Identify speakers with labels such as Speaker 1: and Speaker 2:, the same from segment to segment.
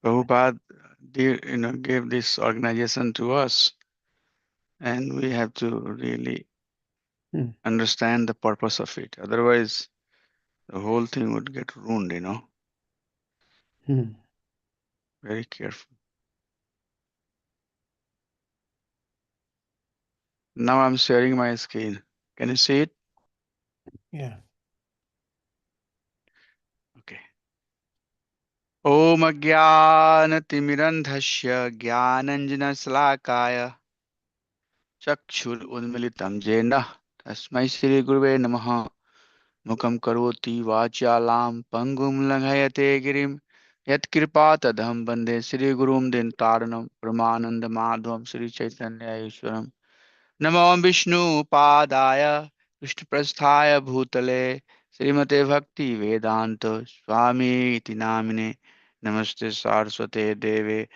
Speaker 1: Prabhupada gave this organization to us, and we have to really
Speaker 2: Hmm.
Speaker 1: understand the purpose of it. Otherwise, the whole thing would get ruined.
Speaker 2: Hmm.
Speaker 1: Very careful. Now I'm sharing my screen. Can you see it?
Speaker 2: Yeah.
Speaker 1: Okay. Om Ajnanatimirandhasya Jnananjanasalakaya Chakshur Unmilitam Jena Tasmai Shri Guruve Namaha Mukam Karoti Vachalam Pangum Langhayate Girim Yat Kripa Tadham Bande Shri Gurum Dintaranam Pramananda Madhvam Shri Chaitanya Ishwaram Namo Vishnu Padaya Vishnu Prasthaya Bhutale Srimate Bhakti Vedanta Swami Iti Namine Namaste Saraswate Deve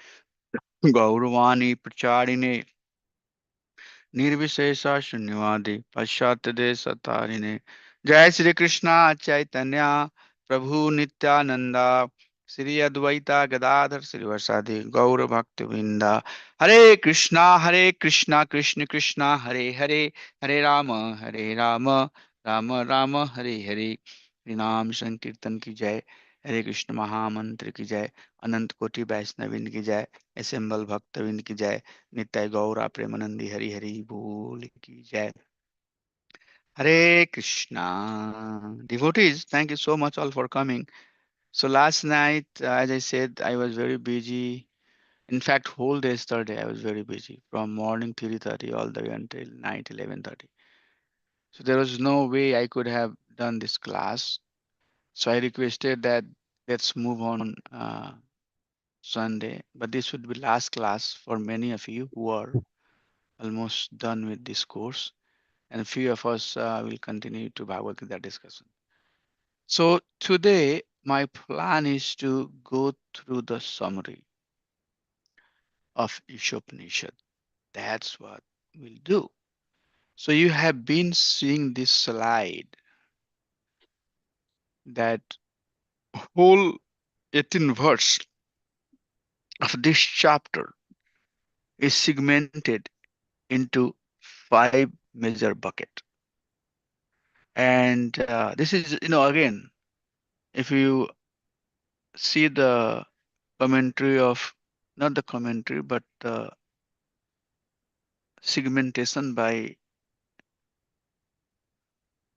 Speaker 1: Gauravani Pracharine निर्विशेषा शून्यवादी पाश्चात्य सतारिणे जय श्री कृष्णा चैतन्य प्रभु नित्यानंदा श्री अद्वैता गदाधर श्रीवासादि गौर भक्त वृंदा हरे कृष्णा कृष्ण कृष्णा हरे हरे हरे राम राम राम हरे हरे हरि नाम संकीर्तन की जय। हरे कृष्ण महामंत्र की जय। अनंत कोटि वैष्णविन की जय। असेंबल भक्तविंद की जय। नित्य गौरा प्रेमानंदी हरि हरि बोल की जय। Hare Krishna. Devotees, thank you so much all for coming. So last night, as I said, I was very busy. In fact, whole day yesterday I was very busy from morning 3:30 all the way until night 11:30. So there was no way I could have done this class. So I requested that let's move on Sunday. But this would be last class for many of you who are almost done with this course, and a few of us will continue to Bhagavad Gita discussion. So today, my plan is to go through the summary of Isopanisad. That's what we'll do. So you have been seeing this slide that whole 18 verse of this chapter is segmented into five major bucket. And this is, again, if you see the commentary of, not the commentary, but the segmentation by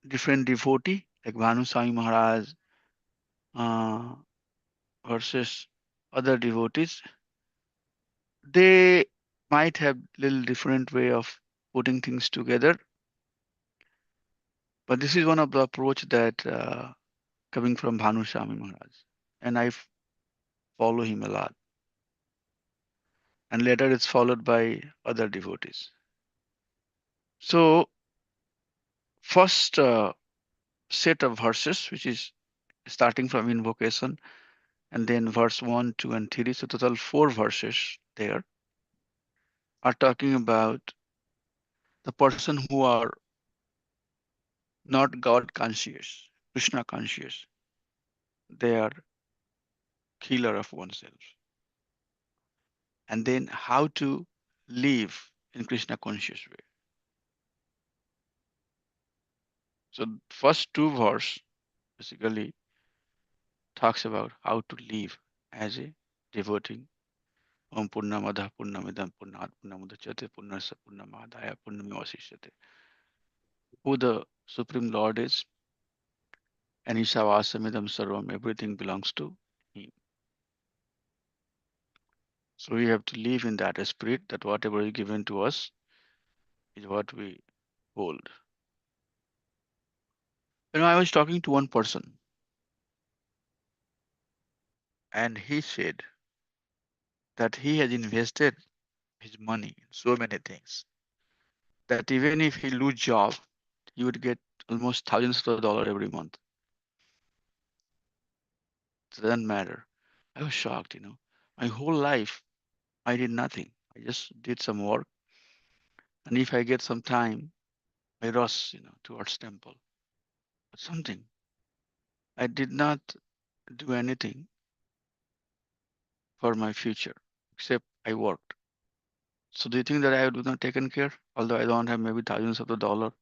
Speaker 1: different devotee, like Bhanu Swami Maharaj uh, versus other devotees, they might have little different way of putting things together. But this is one of the approach that coming from Bhanu Swami Maharaj, and follow him a lot. And later it's followed by other devotees. So first set of verses, which is starting from invocation, and then verse 1, 2, and 3. So total four verses there are talking about the person who are not God conscious, Krishna conscious. They are killer of oneself. And then how to live in Krishna conscious way. So first two verse basically talks about how to live as a devotee. Om Purnamada Purnamidam Purnat Purnamudachate Purnasa Purnamadaya Purnamivasishyate. Who the Supreme Lord is, and Isavasamidam Sarvam, everything belongs to Him. So we have to live in that spirit that whatever is given to us is what we hold. I was talking to one person, and he said that he has invested his money in so many things that even if he lose job, he would get almost thousands of dollars every month. It doesn't matter. I was shocked. My whole life I did nothing. I just did some work, and if I get some time, I rush towards temple. But something. I did not do anything for my future, except I worked. So do you think that I would not taken care, although I don't have maybe thousands of the dollar?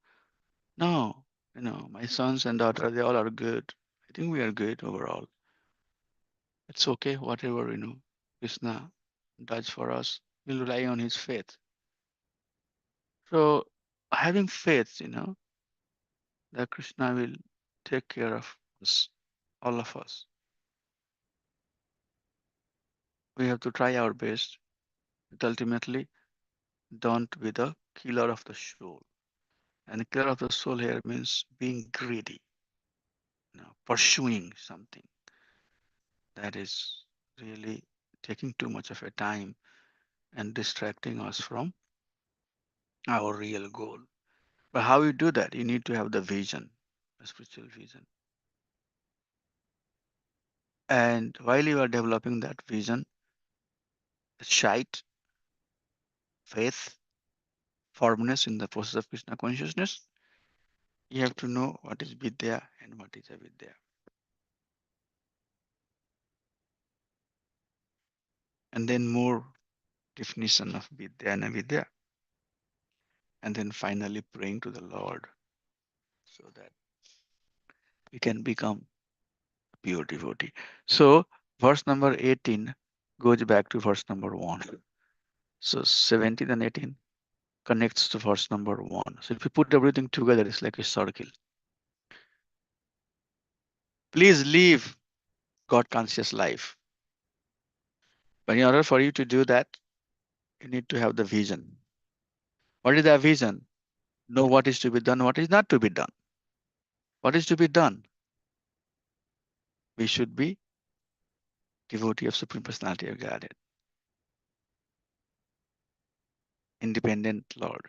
Speaker 1: No, my sons and daughter, they all are good. I think we are good overall. It's okay, whatever, Krishna does for us. We'll rely on his faith. So having faith, that Krishna will take care of us, all of us. We have to try our best, but ultimately don't be the killer of the soul. And the killer of the soul here means being greedy, pursuing something that is really taking too much of a time and distracting us from our real goal. But how you do that? You need to have the vision, a spiritual vision. And while you are developing that vision, shite, faith, firmness in the process of Krishna consciousness, you have to know what is Vidya and what is Avidya. And then more definition of Vidya and Avidya. And then finally praying to the Lord so that we can become pure devotee. So verse number 18 goes back to verse number 1. So 17 and 18 connects to verse number 1. So if you put everything together, it's like a circle. Please live God conscious life. But in order for you to do that, you need to have the vision. What is that vision? Know what is to be done, what is not to be done. What is to be done? We should be devotee of Supreme Personality of Godhead, independent Lord.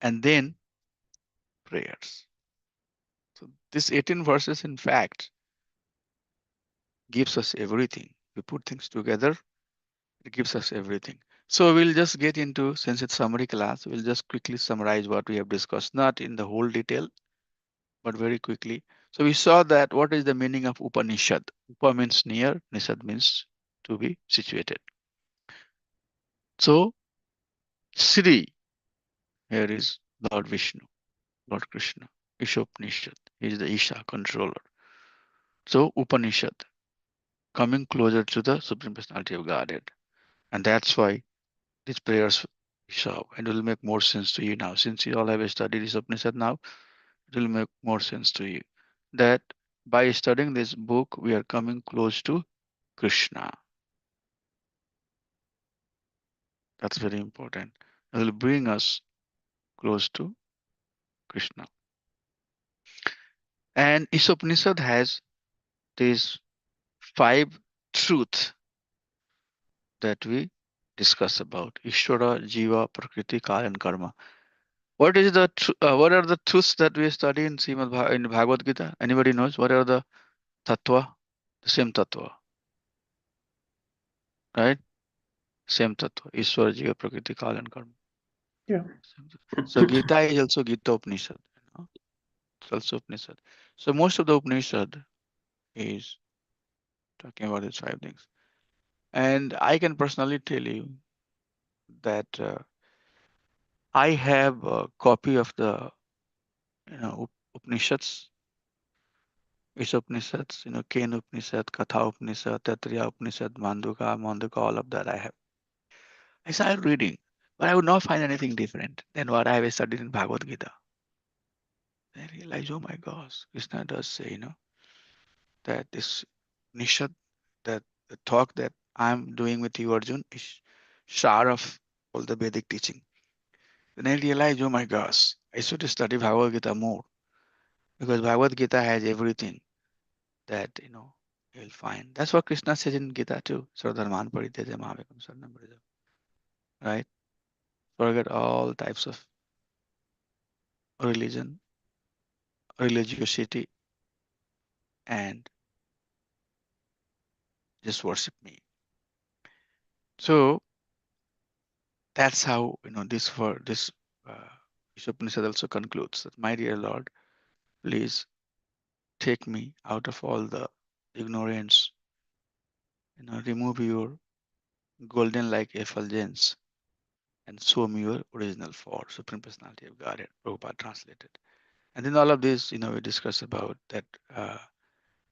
Speaker 1: And then prayers. So this 18 verses, in fact, gives us everything. We put things together, it gives us everything. So we'll just get into, since it's summary class, we'll just quickly summarize what we have discussed, not in the whole detail, but very quickly. So we saw that what is the meaning of Upanishad? Upa means near, Nishad means to be situated. So Sri here is Lord Vishnu, Lord Krishna, Isopanisad. He is the Isha controller. So Upanishad, coming closer to the Supreme Personality of Godhead. And that's why these prayers we saw, and it will make more sense to you now. Since you all have studied this Upanishad now, it will make more sense to you that by studying this book, we are coming close to Krishna. That's very important. It will bring us close to Krishna. And Isopanisad has these 5 truths that we discuss about Ishvara, Jiva, Prakriti, Kal, and Karma. What are the truths that we study in in Bhagavad Gita? Anybody knows what are the tattva? The same tattva, right? Same tattva. Ishvara, Jiva, Prakriti, Kal, and Karma.
Speaker 2: Yeah.
Speaker 1: So Gita is also Gita Upanishad. It's also Upanishad. So most of the Upanishad is talking about these 5 things. And I can personally tell you that I have a copy of the Upanishads, Isopanishads, Ken Upanishad, Katha Upanishad, Taittiriya Upanishad, Manduka, all of that I have. I started reading, but I would not find anything different than what I have studied in Bhagavad Gita. Then I realized, oh my gosh, Krishna does say, that this Nishad, that the talk that I'm doing with you, Arjun, is shar of all the Vedic teaching. Then I realized, oh my gosh, I should study Bhagavad Gita more because Bhagavad Gita has everything that you'll find. That's what Krishna says in Gita too. Sardharman Parityaja Mahavekam Saranam Vraja. Right? Forget all types of religion, religiosity, and just worship me. So that's how this uh, Upanishad also concludes that, my dear Lord, please take me out of all the ignorance remove your golden like effulgence and show me your original form, Supreme Personality of Godhead, Prabhupada translated. And then all of this, we discuss about that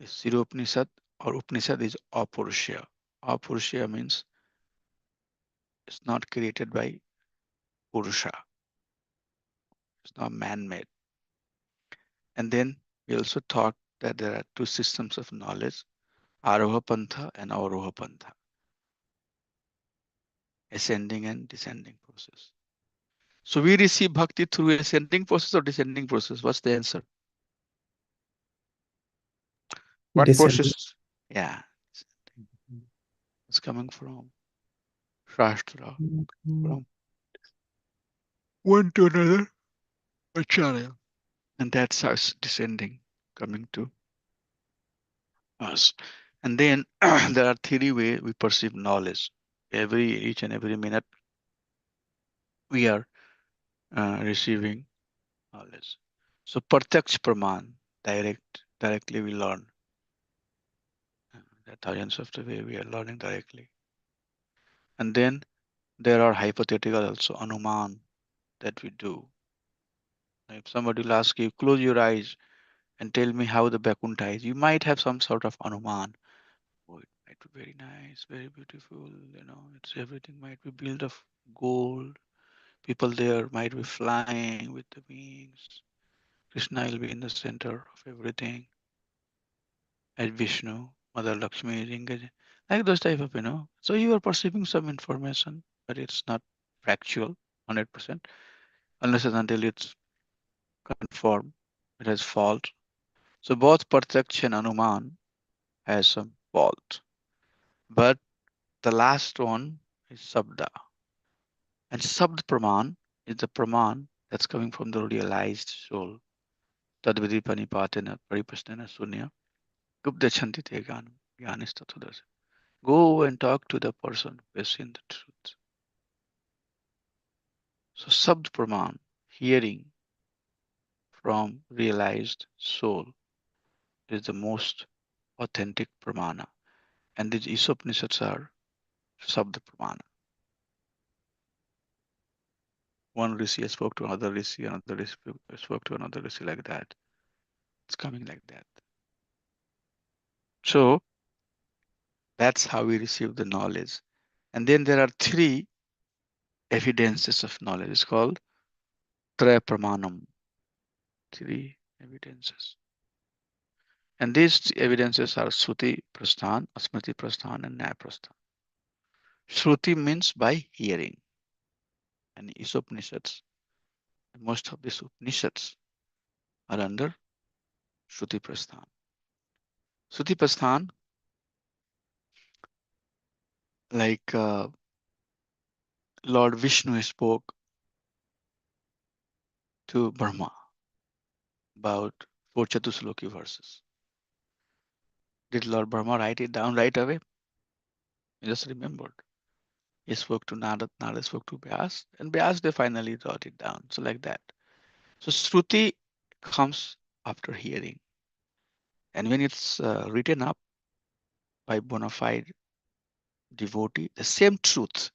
Speaker 1: Sri Upanishad or Upanishad is Apurusha. Apurusha means it's not created by Purusha. It's not man-made. And then we also talk that there are two systems of knowledge, Aroha Pantha and Avaroha Pantha, ascending and descending process. So we receive bhakti through ascending process or descending process. What's the answer? What
Speaker 2: Descending.
Speaker 1: process? Yeah, it's coming from Shastra,
Speaker 2: Mhm.
Speaker 1: from one to another acharya. And that's us descending, coming to us. And then there are three ways we perceive knowledge. Each and every minute we are receiving knowledge. So Pratyaksh Praman, directly we learn. There are thousands of the way we are learning directly. And then there are hypothetical also, Anuman that we do. If somebody will ask you, close your eyes and tell me how the Vaikuntha is, you might have some sort of Anuman. Oh, it might be very nice, very beautiful, it's everything might be built of gold. People there might be flying with the wings. Krishna will be in the center of everything. As Vishnu, Mother Lakshmi is engaged. Like those type of. So you are perceiving some information, but it's not factual, 100%, unless and until it's confirmed, it has fault. So both Pratyaksh and Anuman has some fault. But the last one is Sabda. And Sabd Praman is the Praman that's coming from the realized soul. Tadvidi Panipatena Paripasnena Sunya Gupdachanti Te Ganam Gyanistatudasa. Go and talk to the person who has seen the truth. So Sabd Praman, hearing from realized soul, is the most authentic Pramana. And these Isopanishads are Sabd Pramana. One Rishi spoke to another Rishi, another Rishi spoke to another Rishi like that. It's coming like that. So that's how we receive the knowledge. And then there are three evidences of knowledge. It's called Traya Pramanam. Three evidences. And these evidences are Shruti Prasthan, Asmriti Prasthan, and Nyaya Prasthan. Shruti means by hearing. And Isopanishads, most of these Upanishads are under Shruti Prasthan. Shruti Prasthan, like Lord Vishnu spoke to Brahma about four Chatusloki verses. Did Lord Brahma write it down right away? He just remembered. He spoke to Narad, Narad spoke to Vyas, and Vyas they finally wrote it down. So like that. So Shruti comes after hearing. And when it's written up by bona fide devotee, the same truth,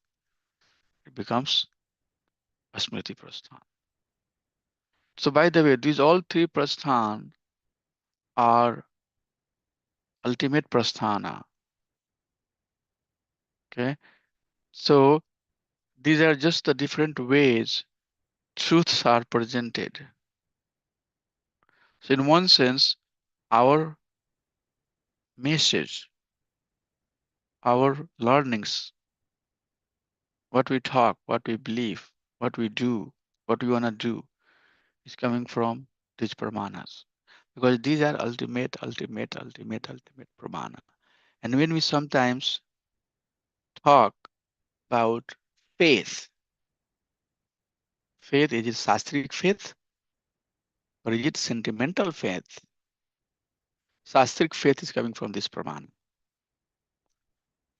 Speaker 1: it becomes a Smriti Prasthan. So by the way, these all three Prasthan are ultimate Prasthana. Okay. So these are just the different ways truths are presented. So in one sense, our message, our learnings, what we talk, what we believe, what we do, what we want to do is coming from these pramanas. Because these are ultimate pramana. And when we sometimes talk about faith, faith, is it Sastric faith or is it sentimental faith? Sastric faith is coming from this pramana.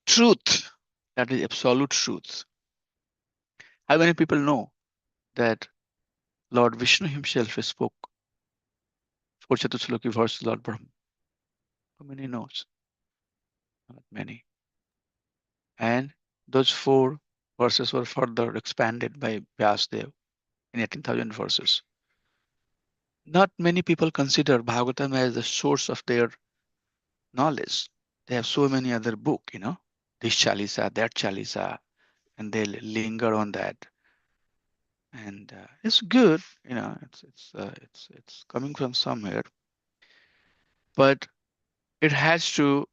Speaker 1: Truth, that is absolute truth. How many people know that Lord Vishnu himself spoke for Chatusloki verse Lord Brahma? How many knows? Not many. And those four verses were further expanded by Vyasdev in 18,000 verses. Not many people consider Bhagavatam as the source of their knowledge. They have so many other book, this Chalisa, that Chalisa, and they linger on that. And it's good, it's coming from somewhere, but it has to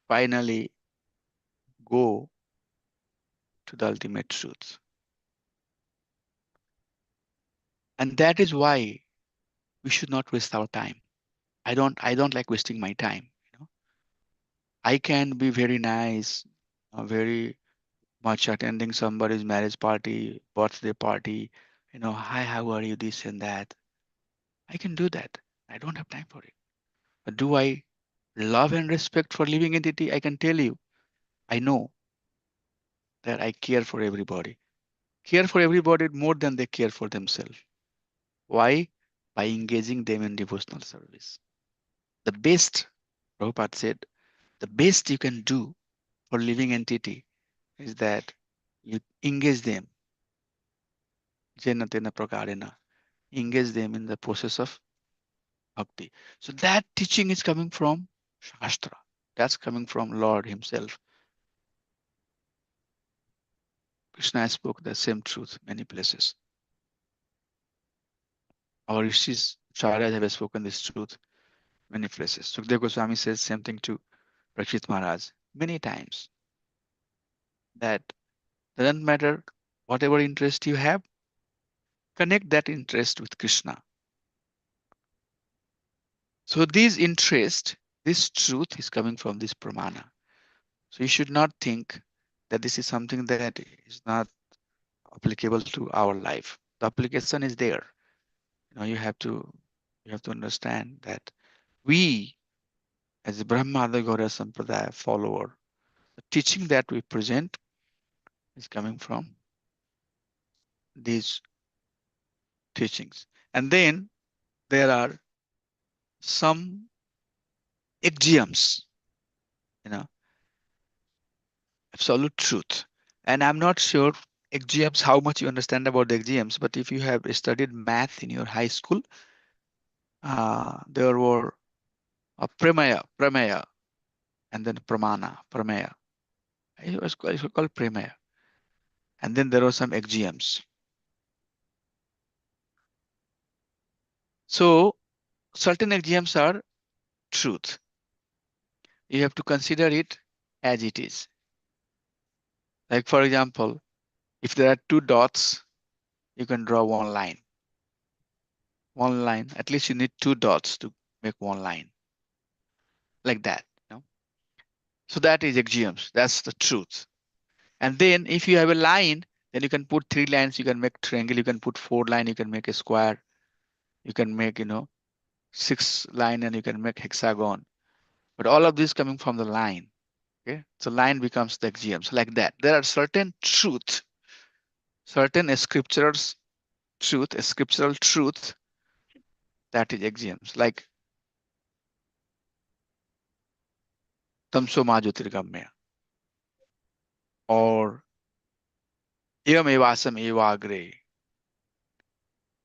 Speaker 1: finally go to the ultimate truth. And that is why we should not waste our time. I don't like wasting my time. I can be very nice, very much attending somebody's marriage party, birthday party, hi, how are you, this and that. I can do that. I don't have time for it. But do I love and respect for living entity? I can tell you, I know that I care for everybody. Care for everybody more than they care for themselves. Why? By engaging them in devotional service. The best, Prabhupada said, the best you can do for living entity is that you engage them, jena tena prakarena, engage them in the process of bhakti. So that teaching is coming from Shastra. That's coming from Lord Himself. Krishna spoke the same truth many places. Our rishis, acharyas have spoken this truth many places. Sukdev Goswami says same thing to Rakshit Maharaj many times. That doesn't matter whatever interest you have, connect that interest with Krishna. So this interest, this truth is coming from this pramana. So you should not think that this is something that is not applicable to our life. The application is there. You have to understand that we, as a Brahmada Gaura Sampradaya follower, the teaching that we present is coming from these teachings. And then there are some axioms, you know, absolute truth. And I'm not sure axioms, how much you understand about the axioms, but if you have studied math in your high school, there were a pramaya, and then pramaya. It was called pramaya. And then there were some axioms. So certain axioms are truth. You have to consider it as it is. Like for example, if there are two dots, you can draw one line. One line, at least you need two dots to make one line. Like that. So that is axioms. That's the truth. And then if you have a line, then you can put three lines, you can make triangle, you can put four line, you can make a square, you can make, six line and you can make hexagon. But all of this coming from the line. Okay. So line becomes the axioms like that. There are certain truth, certain scriptural truth that is axioms like tamso ma jyotirgamya or evam evasam evagre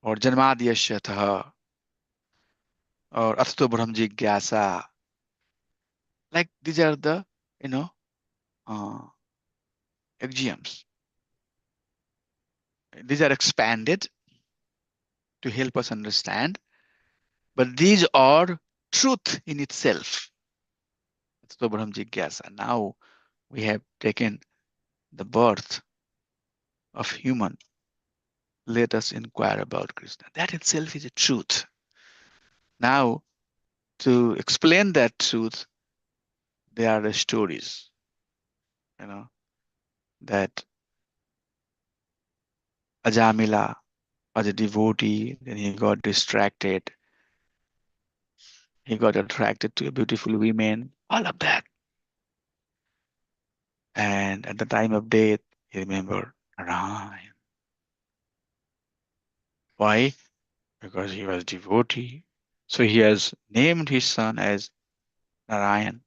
Speaker 1: or janmadiyashyatha or asto braham jigyasa. Like these are the, you know, uh, axioms. These are expanded to help us understand, but these are truth in itself. Asto braham jigyasa. Now we have taken the birth of human. Let us inquire about Krishna. That itself is a truth. Now, to explain that truth, there are the stories, you know, that Ajamila was a devotee, then he got distracted, he got attracted to a beautiful women, all of that. And at the time of death, he remembered Narayan. Why? Because he was devotee. So he has named his son as Narayan.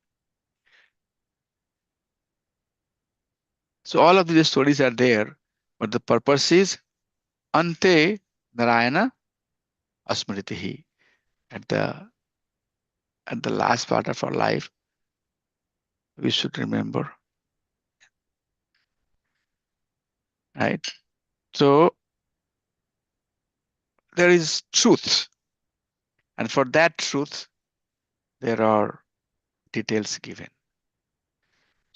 Speaker 1: So all of these stories are there, but the purpose is ante narayana asmritihi. At the last part of our life, we should remember, right? So there is truth, and for that truth, there are details given.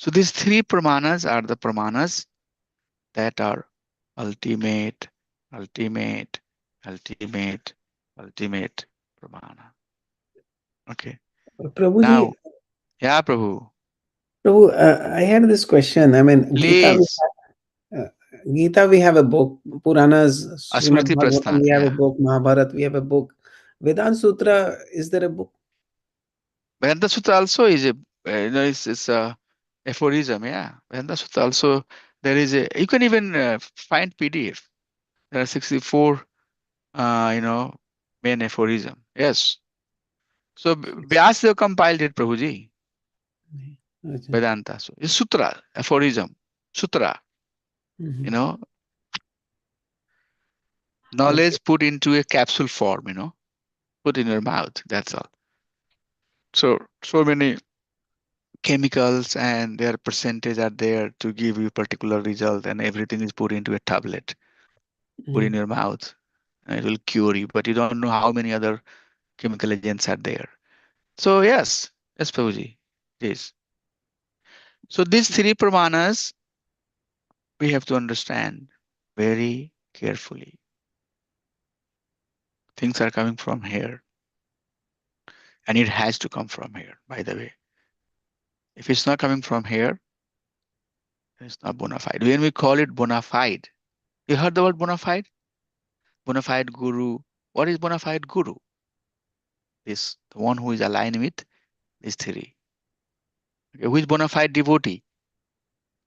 Speaker 1: So these three pramanas are the pramanas that are ultimate, ultimate, ultimate, ultimate pramana. Okay.
Speaker 2: Prabhuji,
Speaker 1: Now, yeah, Prabhu,
Speaker 2: Prabhu, I had this question. I mean,
Speaker 1: please,
Speaker 2: uh, Gita, we have a book. Puranas, Srimad
Speaker 1: Asmriti
Speaker 2: Bhagavatam,
Speaker 1: Prasthan,
Speaker 2: we have a
Speaker 1: yeah.
Speaker 2: book. Mahabharat, we have a book. Vedanta Sutra, is there a book?
Speaker 1: Vedanta Sutra also is a, it's a aphorism, yeah. Vedanta Sutra also, there is a, you can even find PDF. There are 64, you know, main aphorism. Yes. So Vyasa compiled it, Prabhuji,
Speaker 2: Okay.
Speaker 1: Vedanta. So it's sutra, aphorism, sutra, you
Speaker 2: Mhm.
Speaker 1: know,
Speaker 2: Okay.
Speaker 1: knowledge put into a capsule form, put in your mouth. That's all. So many chemicals and their percentage are there to give you particular result, and everything is put into a tablet, put in
Speaker 2: Mhm.
Speaker 1: your mouth, and it will cure you. But you don't know how many other chemical agents are there. So yes, Prabhuji, yes. So these three pramanas we have to understand very carefully. Things are coming from here, and it has to come from here, by the way. If it's not coming from here, it's not bona fide. When we call it bona fide, you heard the word bona fide? Bona fide guru. What is bona fide guru? This the one who is aligned with these three. Okay, who is bona fide devotee?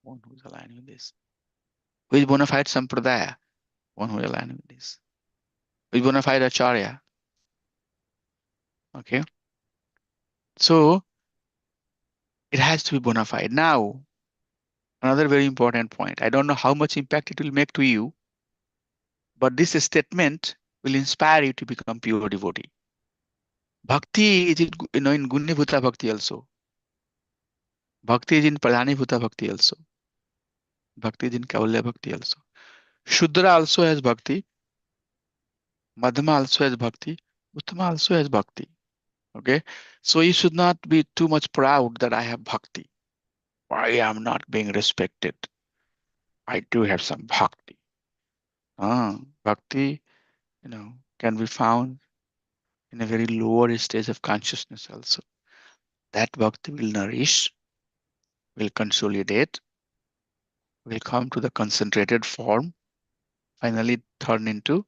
Speaker 1: One who is aligned with this. Who is bona fide sampradaya? One who is aligned with this. Who is bona fide acharya? Okay, so it has to be bona fide. Now, another very important point. I don't know how much impact it will make to you, but this statement will inspire you to become pure devotee. Bhakti is in Gunya Bhuta Bhakti also. Bhakti is in Pradhani Bhuta Bhakti also. Bhakti is in Kavalya Bhakti also. Shudra also has Bhakti. Madhama also has Bhakti. Uttama also has Bhakti. Okay. So you should not be too much proud that I have Bhakti. I am not being respected. I do have some Bhakti. Bhakti, can be found in a very lower stage of consciousness also. That Bhakti will nourish, will consolidate, will come to the concentrated form, finally turn into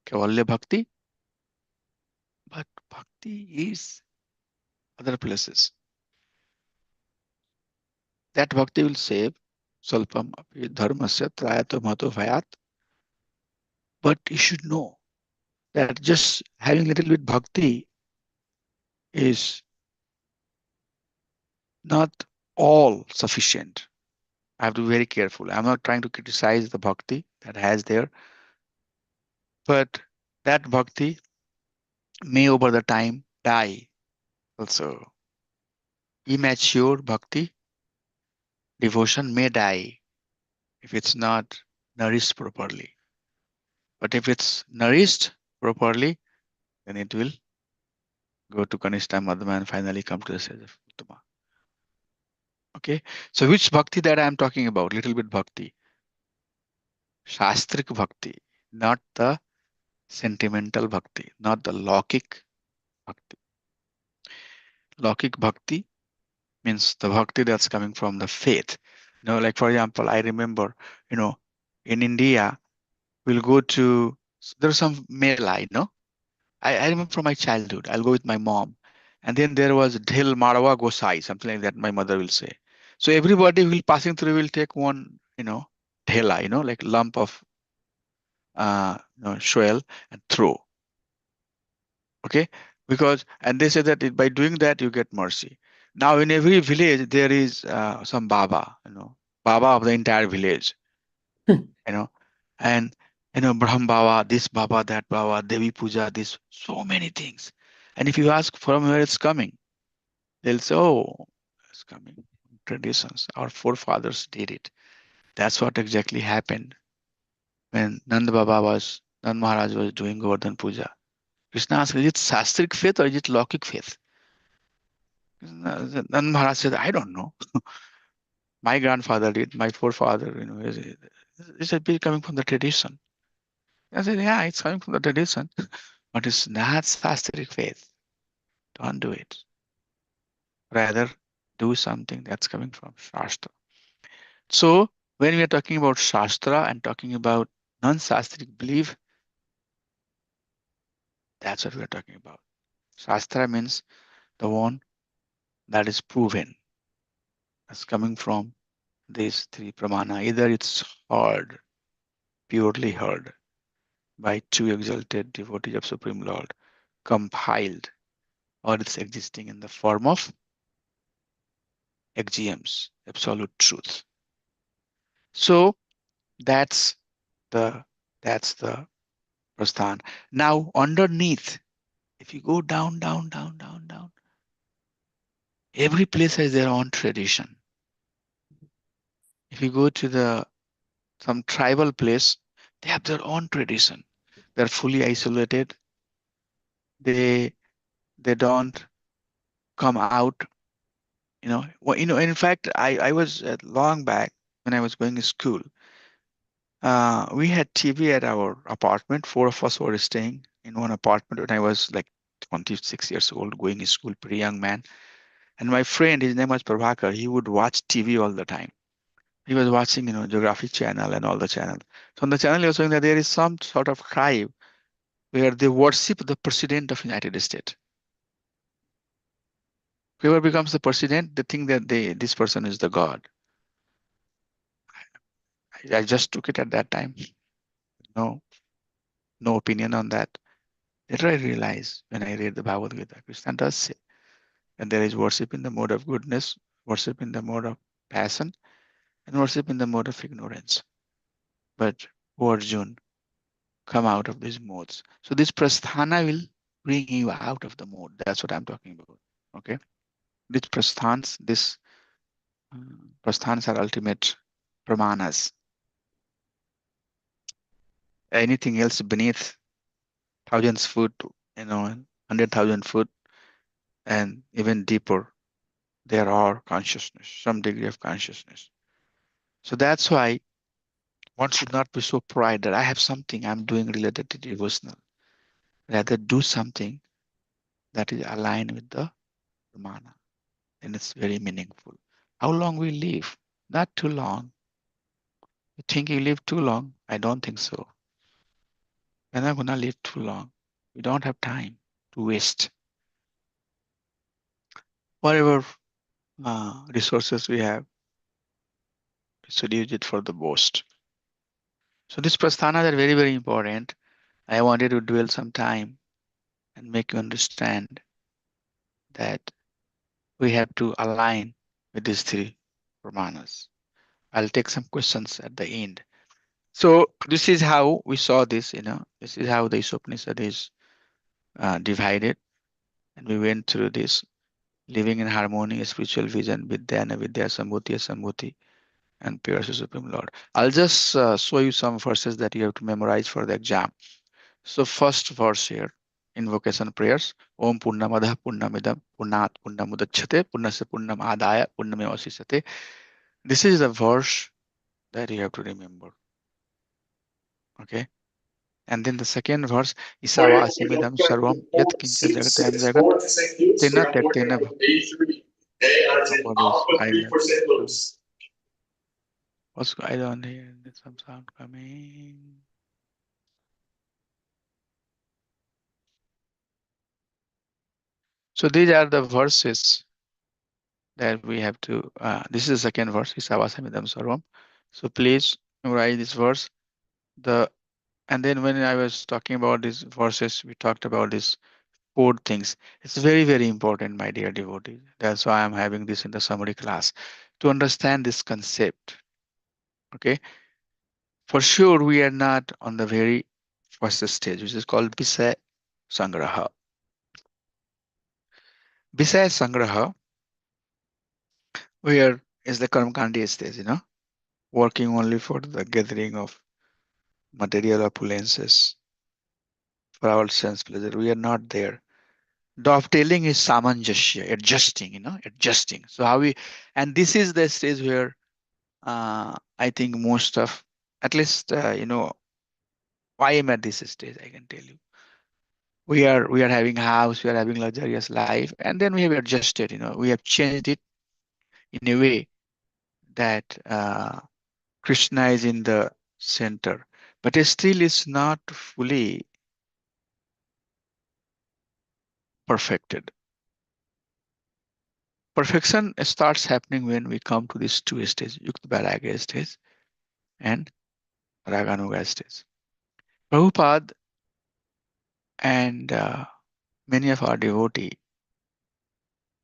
Speaker 1: Kevalya Bhakti. But Bhakti is other places. That Bhakti will save Salpam api dharmasya trayato mato bhayat. But you should know that just having little bit Bhakti is not all sufficient. I have to be very careful. I'm not trying to criticize the Bhakti that has there, but that Bhakti may over the time die also. Immature Bhakti devotion may die if it's not nourished properly. But if it's nourished properly, then it will go to Kanishta Madhma and finally come to the stage of Uttama. Okay. So which bhakti that I'm talking about? Little bit bhakti. Shastric bhakti, not the sentimental bhakti, not the Laukic bhakti. Laukic bhakti means the bhakti that's coming from the faith. Like for example, I remember, you know, in India, we'll go to, there's some mela, I remember from my childhood, I'll go with my mom. And then there was Dhil Marwa Gosai, something like that, my mother will say. So everybody who will passing through will take one, dhela, like lump of soil and throw. Okay? Because, and they say that by doing that, you get mercy. Now, in every village, there is some Baba, Baba of the entire village, you know, and Brahm Baba, this Baba, that Baba, Devi Puja, this so many things. And if you ask from where it's coming, they'll say, oh, it's coming from traditions. Our forefathers did it. That's what exactly happened when Nand Maharaj was doing Govardhan Puja. Krishna asked, is it Sastric faith or is it Laukic faith? Nand Maharaj said, I don't know. My grandfather did, my forefather, is it coming from the tradition? I said, yeah, it's coming from the tradition, but it's not Sastric faith. Don't do it. Rather, do something that's coming from Shastra. So, when we are talking about Shastra and talking about non-Sastric belief, that's what we are talking about. Shastra means the one that is proven as coming from these three pramana. Either it's heard, purely heard by two exalted devotees of Supreme Lord, compiled, or it's existing in the form of axioms, absolute truth. So that's the that's the prasthan. Now underneath, if you go down, down, down, down, down, every place has their own tradition. If you go to the some tribal place, they have their own tradition. They're fully isolated. They they don't come out. In fact, I was long back when I was going to school. We had TV at our apartment. Four of us were staying in one apartment when I was like 26 years old, going to school, pretty young man. And my friend, his name was Prabhakar, he would watch TV all the time. He was watching, Geography Channel and all the channels. So on the channel, he was showing that there is some sort of tribe where they worship the president of United States. Whoever becomes the president, they think that this person is the god. I just took it at that time. No, no opinion on that. Later I realized when I read the Bhagavad Gita, Krishna does say that there is worship in the mode of goodness, worship in the mode of passion, and worship in the mode of ignorance. But, O Arjun, come out of these modes. So this prasthana will bring you out of the mode. That's what I'm talking about. Okay. These prasthans are ultimate pramanas. Anything else beneath thousands foot, 100,000 foot, and even deeper, there are consciousness, some degree of consciousness. So that's why one should not be so proud that I have something I'm doing related to devotional. Rather, do something that is aligned with the pramana, and it's very meaningful. How long we live? Not too long. You think you live too long? I don't think so. We're not gonna live too long. We don't have time to waste. Whatever resources we have, we should use it for the most. So these prasthanas are very, very important. I wanted to dwell some time and make you understand that we have to align with these three pramanas. I'll take some questions at the end. So this is how we saw this, this is how the Isopanisad is divided. And we went through this living in harmony, spiritual vision, Vidyana, Vidya, Sambhuti, Sambhuti, and pure Supreme Lord. I'll just show you some verses that you have to memorize for the exam. So first verse here, invocation prayers. Om Purnamadah Purnamidam Purnat Purnamudachate Purnasya Purnam Adaya Purnamevasisate. This is the verse that you have to remember. Okay. And then the second verse,
Speaker 2: Wait,
Speaker 1: Isavasimidam
Speaker 2: okay,
Speaker 1: Sarvam Yat Kincha Jagatam Jagat
Speaker 2: 4 to 6 news. We
Speaker 1: Tena
Speaker 2: are working
Speaker 1: Tyaktena.
Speaker 2: on day 3. They are
Speaker 1: Nobody's
Speaker 2: up
Speaker 1: I left.
Speaker 2: 3% loose.
Speaker 1: What's going on here? There's some sound coming. So these are the verses that we have to. This is the second verse, Isavasamidam Sarvam. So please memorize this verse. The and then when I was talking about these verses, we talked about these four things. It's very, very important, my dear devotees. That's why I'm having this in the summary class to understand this concept. Okay, for sure we are not on the very first stage, which is called Visay Sangraha. Visay Sangraha, where is the Karmakandi stage, working only for the gathering of material opulences for our sense pleasure. We are not there. Dovetailing is samanjasya, adjusting, adjusting. So how we, and this is the stage where I think most of, at least, I am at this stage, I can tell you. We are having house, we are having luxurious life, and then we have adjusted, we have changed it in a way that Krishna is in the center, but it still is not fully perfected. Perfection starts happening when we come to these two stages, Yukta Vairagya stage and Raganuga stage. Prabhupada and many of our devotee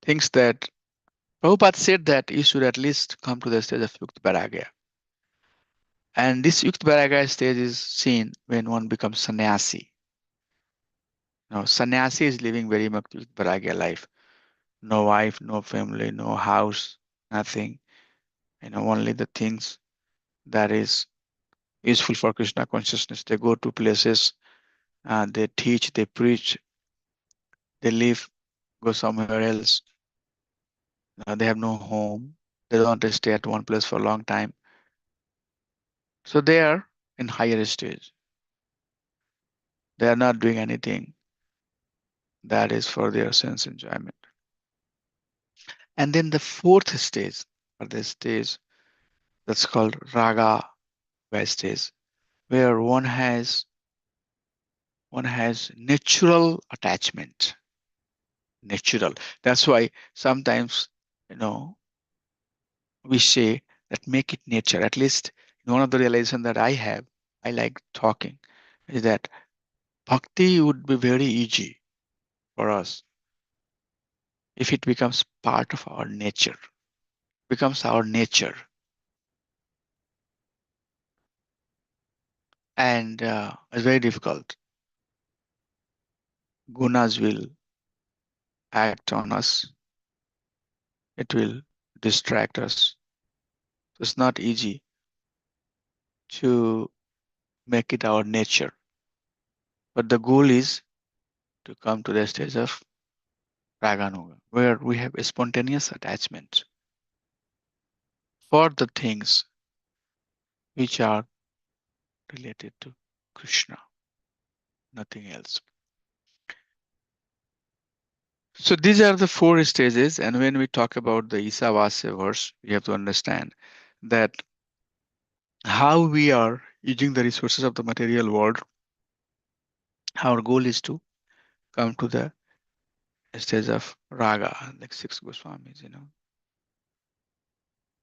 Speaker 1: thinks that Prabhupada said that you should at least come to the stage of Yukta Vairagya. And this Yukta Vairagya stage is seen when one becomes sannyasi. Now, sannyasi is living very much Yukta Vairagya life. No wife, no family, no house, nothing. Only the things that is useful for Krishna consciousness. They go to places, they teach, they preach, they live, go somewhere else. They have no home. They don't stay at one place for a long time. So they are in higher stage. They are not doing anything that is for their sense enjoyment. And then the fourth stage, or the stage that's called raga stage, where one has natural attachment. Natural. That's why sometimes, you know, we say that make it nature. At least one of the realization that I like talking, is that bhakti would be very easy for us if it becomes part of our nature, becomes our nature. And it's very difficult. Gunas will act on us, it will distract us. So it's not easy to make it our nature. But the goal is to come to the stage of raganuga, where we have a spontaneous attachment for the things which are related to Krishna, nothing else. So these are the four stages, and when we talk about the Isavasya verse, we have to understand that how we are using the resources of the material world. Our goal is to come to the stage of raga, like six Goswamis,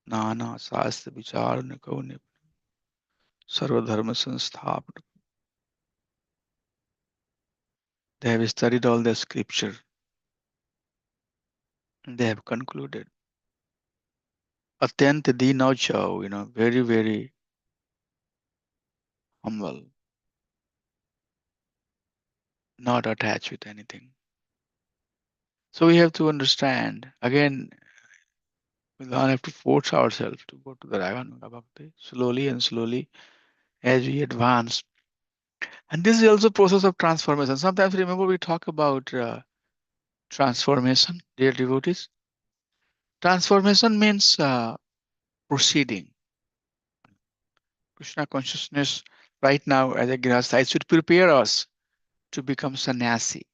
Speaker 1: Nana Sastra Vichar Nikau Sarva Dharma Sansthapan. They have studied all the scripture. They have concluded. Atyant Dinauchau, very, very humble, not attached with anything. So we have to understand, again, we don't have to force ourselves to go to the Raganuga Bhakti slowly and slowly as we advance. And this is also process of transformation. Sometimes remember we talk about transformation, dear devotees. Transformation means proceeding. Krishna consciousness right now as a grihastha, it should prepare us to become sannyasi.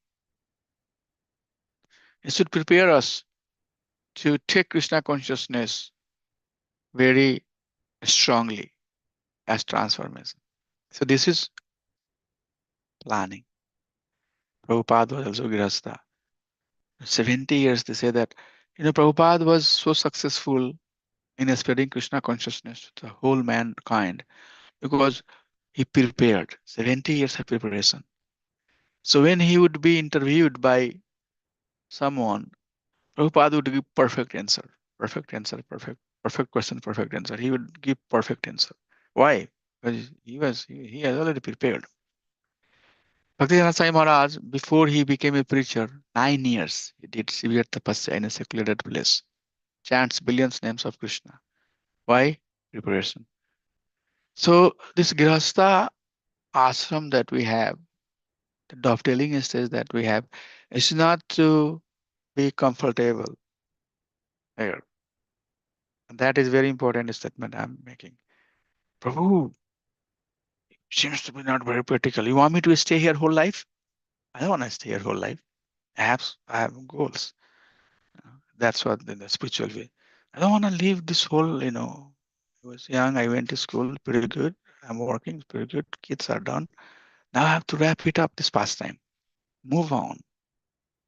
Speaker 1: It should prepare us to take Krishna consciousness very strongly as transformation. So this is planning. Prabhupada was also grihastha. 70 years they say that, Prabhupada was so successful in spreading Krishna consciousness to the whole mankind because he prepared 70 years of preparation. So when he would be interviewed by someone, Prabhupada would give perfect answer, perfect answer, perfect, perfect question, perfect answer. He would give perfect answer. Why? Because he has already prepared. Bhakti Sai Maharaj, before he became a preacher, 9 years he did severe tapasya in a secluded place. Chants billions names of Krishna. Why? Preparation. So this Grihastha ashram that we have, the dovetailing stage that we have, is not to be comfortable here. And that is very important statement I'm making. Prabhu seems to be not very practical. You want me to stay here whole life? I don't want to stay here whole life. I have goals. That's what the spiritual way. I don't want to leave this whole, I was young, I went to school, pretty good. I'm working, pretty good. Kids are done. Now I have to wrap it up this pastime. Move on,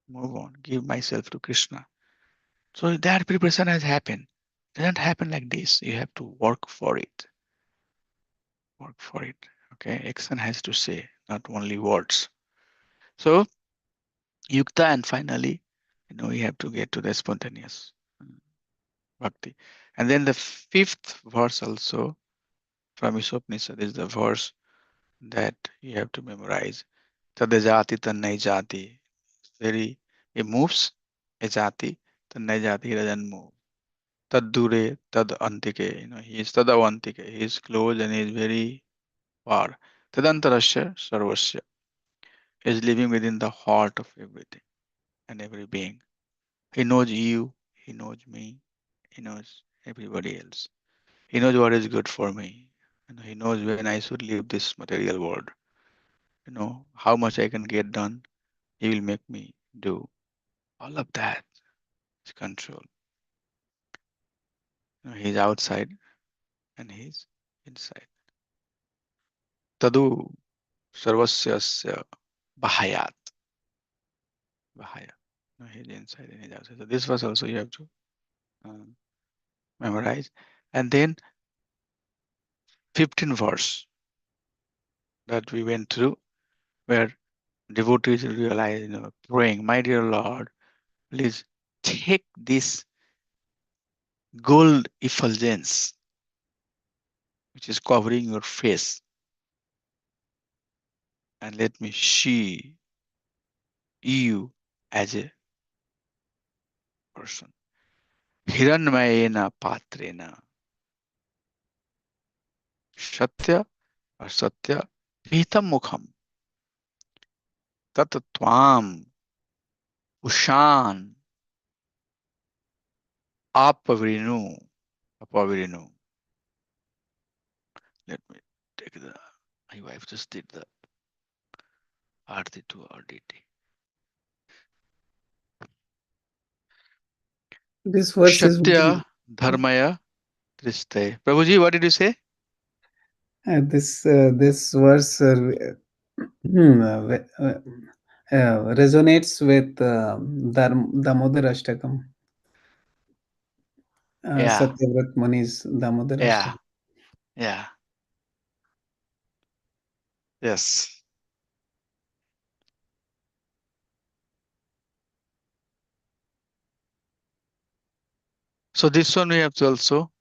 Speaker 1: move on. Give myself to Krishna. So that preparation has happened. It doesn't happen like this. You have to work for it. Work for it. Okay. Action has to say, not only words. So yukta and finally, you have to get to the spontaneous bhakti. And then the fifth verse also from Isopanisad is the verse that you have to memorize. Tadajati tannai jati. Very, it moves a jati, tannai jati, he doesn't move. Tad dure, tad antike, he is tadavantike, he is close and he is very far. Tadantarasya sarvasya, he is living within the heart of everything and every being. He knows you, he knows me, he knows everybody else. He knows what is good for me. He knows when I should leave this material world. How much I can get done. He will make me do. All of that is control. He's outside and he's inside. Tadu sarvasyasya bahayat. Bahaya. He's inside and he's outside. So this was also you have to um, memorize. And then 15 verse that we went through where devotees realize, praying, my dear Lord, please take this gold effulgence which is covering your face and let me see you as a person. Hiranmayena patrena satya asatya pitam mukham tat tvam ushan apavrinu apavrinu. Let me take my wife just did the arti to RDT.
Speaker 2: This verse is
Speaker 1: Shatya dharmaya triste. Prabhuji, what did you say?
Speaker 2: this verse resonates with Damodar Ashtakam,
Speaker 1: Yeah,
Speaker 2: Satyavrat Muni's Damodar
Speaker 1: yeah,
Speaker 2: Ashtakam.
Speaker 1: yeah, yes. So this one we have to also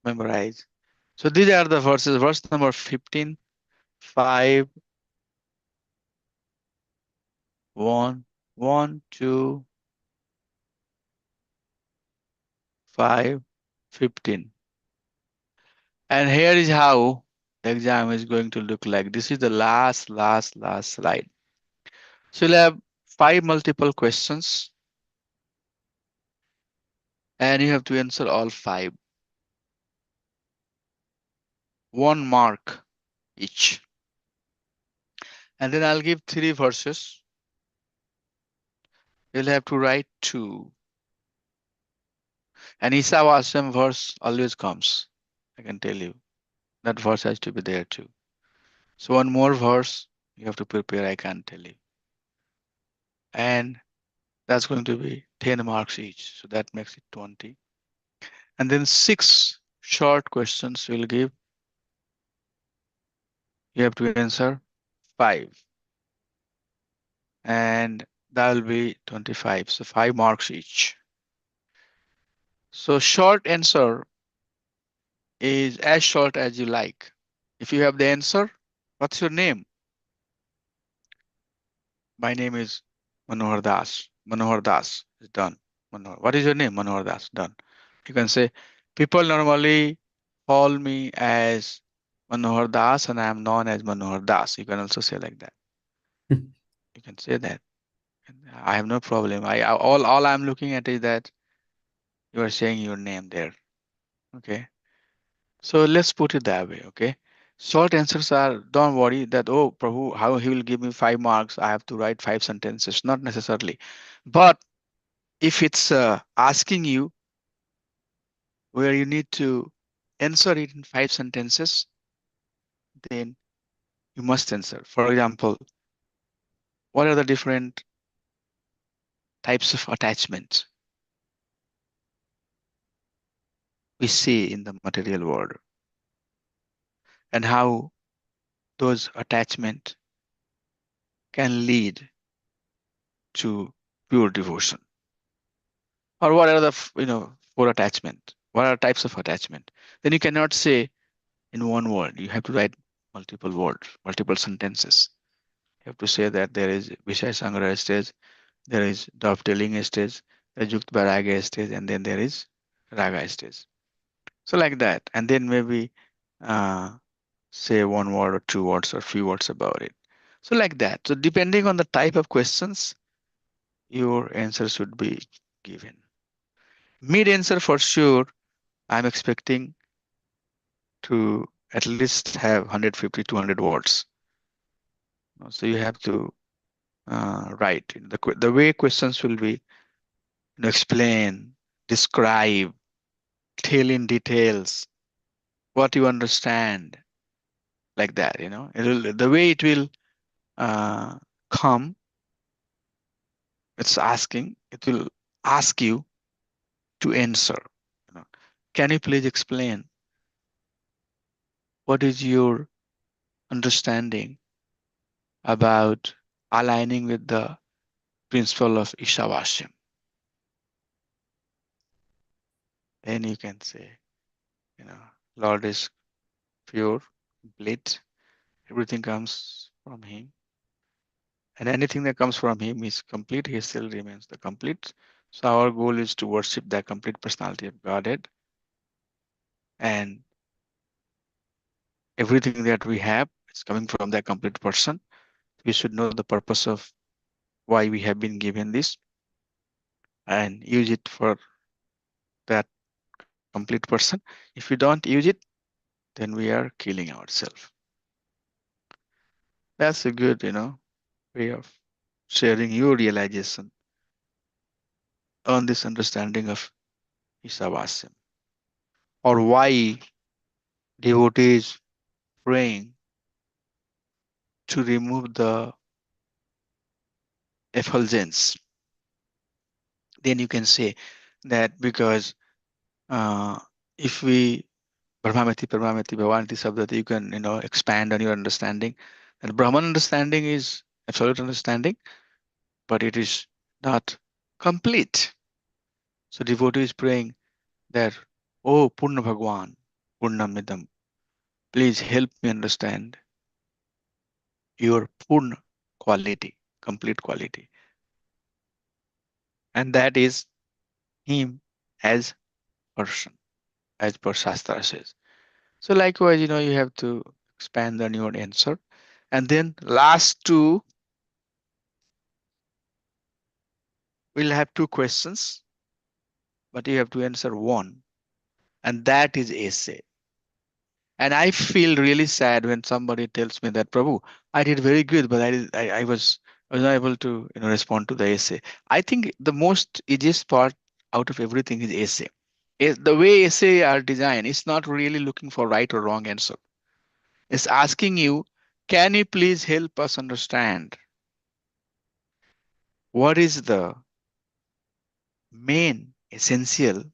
Speaker 1: memorize. So these are the verses. Verse number 15, 5, 1, 1, 2, 5, 15. And here is how the exam is going to look like. This is the last slide. So you'll have 5 multiple questions and you have to answer all 5. 1 mark each. And then I'll give 3 verses. You'll have to write 2. And Isavasam verse always comes. I can tell you. That verse has to be there too. So one more verse you have to prepare, I can't tell you. And that's going to be 10 marks each. So that makes it 20. And then 6 short questions will give. You have to answer 5. And that will be 25. So 5 marks each. So short answer is as short as you like. If you have the answer, what's your name? My name is Manohar Das. Manohar Das is done. Manohar. What is your name? Manohar Das. Done. You can say, people normally call me as Manohar Das and I am known as Manohar Das. You can also say like that. You can say that. I have no problem. All I'm looking at is that you are saying your name there. Okay. So let's put it that way. Okay. Short answers are, don't worry that, oh, Prabhu, how he will give me 5 marks. I have to write 5 sentences. Not necessarily. But if it's asking you where you need to answer it in 5 sentences, then you must answer. For example, what are the different types of attachments we see in the material world, and how those attachments can lead to pure devotion? Or what are the four attachment? What are types of attachment? Then you cannot say in one word. You have to write multiple words, multiple sentences. You have to say that there is Vishaya Sangrah stage, there is dovetailing stage, there is Yukta Raga stage, and then there is Raga stage. So like that, and then maybe uh, say one word or 2 words or few words about it. So like that. So depending on the type of questions, your answer should be given. Mid answer for sure, I'm expecting to at least have 150, 200 words. So you have to write. The way questions will be, explain, describe, tell in details what you understand, like that. The way it will uh, come, it will ask you to answer. You know, can you please explain what is your understanding about aligning with the principle of Ishavasya? Then you can say, you know, Lord is pure, complete. Everything comes from Him, and anything that comes from Him is complete. He still remains the complete. So our goal is to worship the complete personality of Godhead, and everything that we have is coming from that complete person. We should know the purpose of why we have been given this and use it for that complete person. If we don't use it, then we are killing ourselves. That's a good, way of sharing your realization on this understanding of Isavasya, or why devotees praying to remove the effulgence. Then you can say that because uh, if we Brahmati, Paramati, Bhavanti Sabdati, you can, expand on your understanding. And Brahman understanding is absolute understanding, but it is not complete. So devotee is praying that, oh Purna Bhagwan, Purna Midam, please help me understand your Purna quality, complete quality. And that is him as person, as per Shastra says. So likewise, you have to expand on your answer. And then last two, we'll have two questions, but you have to answer one, and that is essay. And I feel really sad when somebody tells me that, Prabhu, I did very good, but I was not able to respond to the essay. I think the most easiest part out of everything is essay. The way essay are designed, it's not really looking for right or wrong answer. It's asking you, can you please help us understand what is the main essential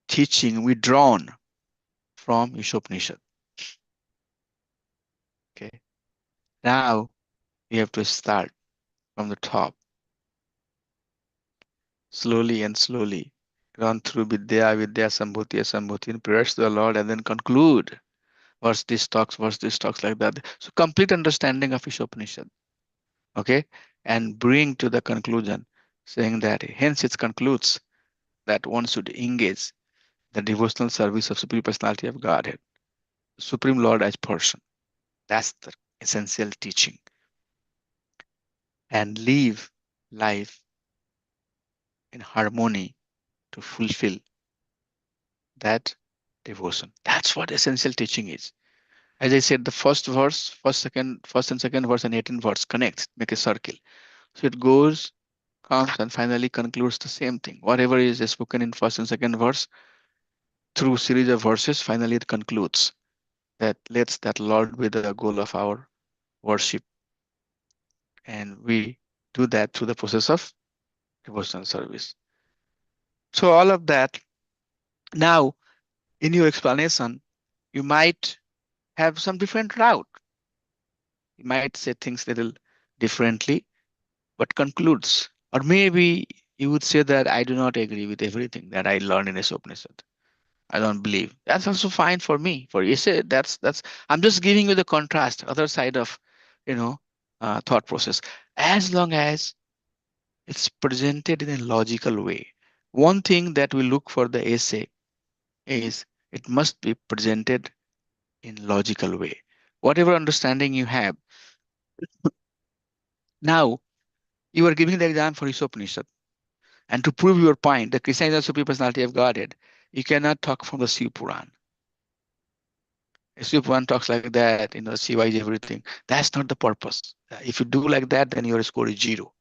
Speaker 1: teaching withdrawn from Isopanisad? Okay. Now you have to start from the top, slowly and slowly. run through Vidya, Vidya, Sambhuti, Sambhuti, and prayers to the Lord, and then conclude verse this talks like that. So complete understanding of Isopanisad, okay, and bring to the conclusion, saying that hence it concludes that one should engage the devotional service of Supreme Personality of Godhead, Supreme Lord as person. That's the essential teaching, and live life in harmony to fulfill that devotion. That's what essential teaching is. As I said, the first verse, first and second verse, and 18th verse connects, make a circle. So it goes, comes, and finally concludes the same thing. Whatever is spoken in first and second verse, through series of verses, finally it concludes that let's that Lord be the goal of our worship, and we do that through the process of devotional service. So all of that. Now, in your explanation, you might have some different route. You might say things little differently, but concludes. Or maybe you would say that I do not agree with everything that I learned in Isopanisad. I don't believe. That's also fine for me. For you say that's I'm just giving you the contrast, other side of you know thought process. As long as it's presented in a logical way. One thing that we look for the essay is it must be presented in logical way. Whatever understanding you have. Now you are giving the exam for Isopanisad. And to prove your point, the Krishna is the supreme personality of Godhead, you cannot talk from the Shiv Puran. Shiv Puran talks like that, Shiva is everything. That's not the purpose. If you do like that, then your score is zero.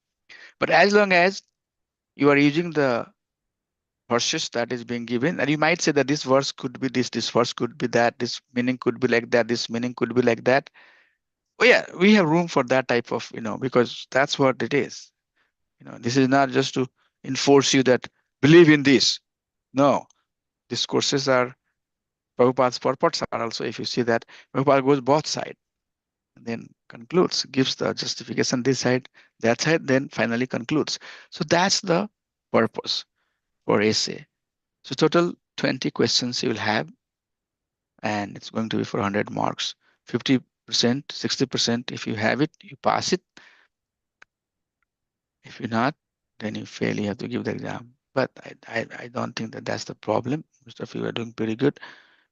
Speaker 1: But as long as you are using the verses that is being given, and you might say that this verse could be this verse could be that, this meaning could be like that, this meaning could be like that. Oh yeah, we have room for that type of, because that's what it is. This is not just to enforce you that believe in this. No, these courses are Prabhupada's purports are also, if you see that, Prabhupada goes both sides and then concludes, gives the justification this side, that side, then finally concludes. So that's the purpose for essay. So total 20 questions you will have, and it's going to be for 100 marks. 50%, 60%, if you have it, you pass it. If you're not, then you fail, you have to give the exam. But I don't think that that's the problem. Most of you are doing pretty good.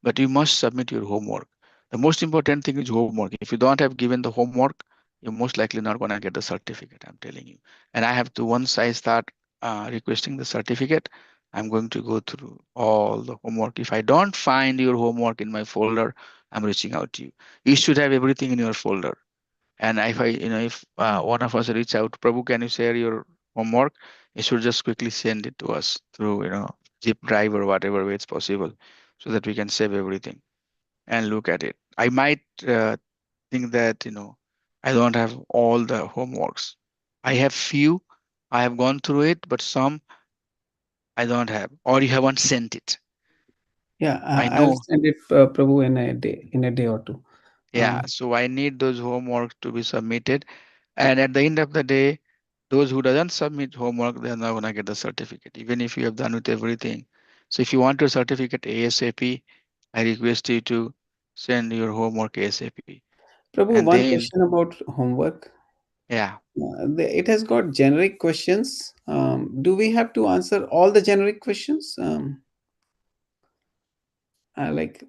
Speaker 1: But you must submit your homework. The most important thing is homework. If you don't have given the homework, you're most likely not going to get the certificate, I'm telling you. And I have to, once I start requesting the certificate, I'm going to go through all the homework. If I don't find your homework in my folder, I'm reaching out to you. You should have everything in your folder. And if one of us reach out, Prabhu, can you share your homework? You should just quickly send it to us through, zip drive or whatever way it's possible, so that we can save everything and look at it. I might think that, I don't have all the homeworks. I have few, I have gone through it, but some I don't have, or you haven't sent it.
Speaker 2: Yeah,
Speaker 1: I
Speaker 2: I'll
Speaker 1: know.
Speaker 2: send it, Prabhu, in a day or two.
Speaker 1: Yeah, so I need those homework to be submitted. And at the end of the day, those who doesn't submit homework, they're not gonna get the certificate, even if you have done with everything. So if you want your certificate ASAP, I request you to send your homework ASAP.
Speaker 2: Prabhu,
Speaker 1: And
Speaker 2: one
Speaker 1: then,
Speaker 2: question about homework.
Speaker 1: yeah,
Speaker 2: It has got generic questions. Do we have to answer all the generic questions? Like